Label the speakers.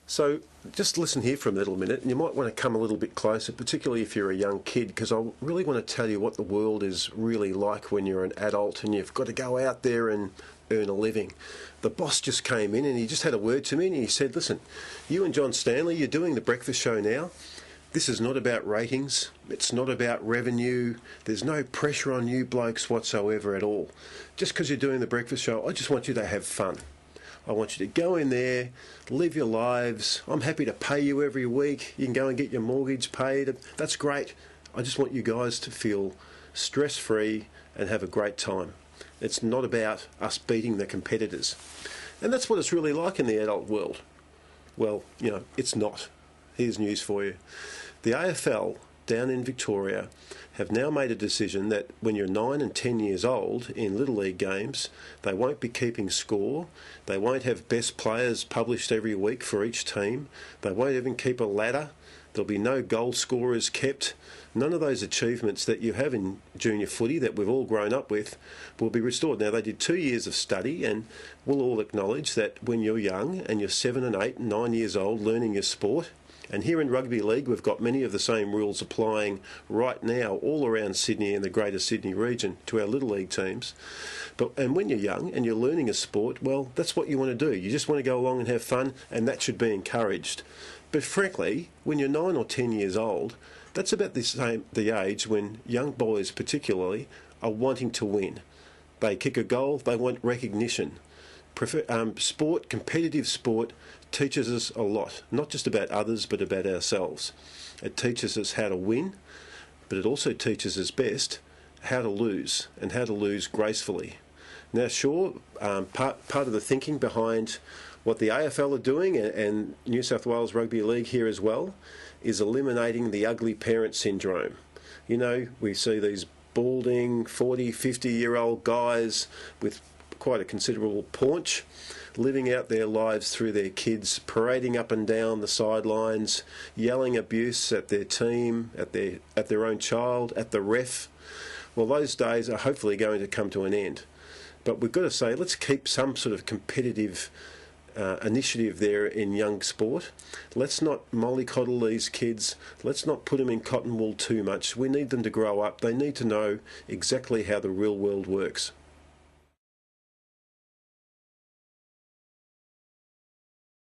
Speaker 1: So just listen here for a little minute, and you might want to come a little bit closer, particularly if you're a young kid, because I really want to tell you what the world is really like when you're an adult and you've got to go out there and earn a living. The boss just came in and he just had a word to me and he said, listen, you and John Stanley, you're doing the breakfast show now. This is not about ratings. It's not about revenue. There's no pressure on you blokes whatsoever at all. Just because you're doing the breakfast show, I just want you to have fun. I want you to go in there, live your lives. I'm happy to pay you every week. You can go and get your mortgage paid. That's great. I just want you guys to feel stress-free and have a great time. It's not about us beating the competitors. And that's what it's really like in the adult world. Well, it's not. Here's news for you. The AFL down in Victoria have now made a decision that when you're 9 and 10 years old in Little League games, they won't be keeping score. They won't have best players published every week for each team. They won't even keep a ladder. There'll be no goal scorers kept. None of those achievements that you have in junior footy that we've all grown up with will be restored. Now, they did 2 years of study, and we'll all acknowledge that when you're young and you're 7 and 8 and 9 years old learning your sport, and here in rugby league, we've got many of the same rules applying right now all around Sydney and the Greater Sydney region to our Little League teams. And when you're young and you're learning a sport, well, that's what you want to do. You just want to go along and have fun, and that should be encouraged. But frankly, when you're 9 or 10 years old, that's about the age when young boys particularly are wanting to win. They kick a goal, they want recognition. Competitive sport teaches us a lot, not just about others, but about ourselves. It teaches us how to win, but it also teaches us best how to lose, and how to lose gracefully. Now, sure, part of the thinking behind what the AFL are doing, and New South Wales Rugby League here as well, is eliminating the ugly parent syndrome. We see these balding 40, 50-year-old guys with quite a considerable paunch, living out their lives through their kids, parading up and down the sidelines, yelling abuse at their team, at their own child, at the ref. Well, those days are hopefully going to come to an end. But we've got to say, let's keep some sort of competitive initiative there in young sport. Let's not mollycoddle these kids. Let's not put them in cotton wool too much. We need them to grow up. They need to know exactly how the real world works.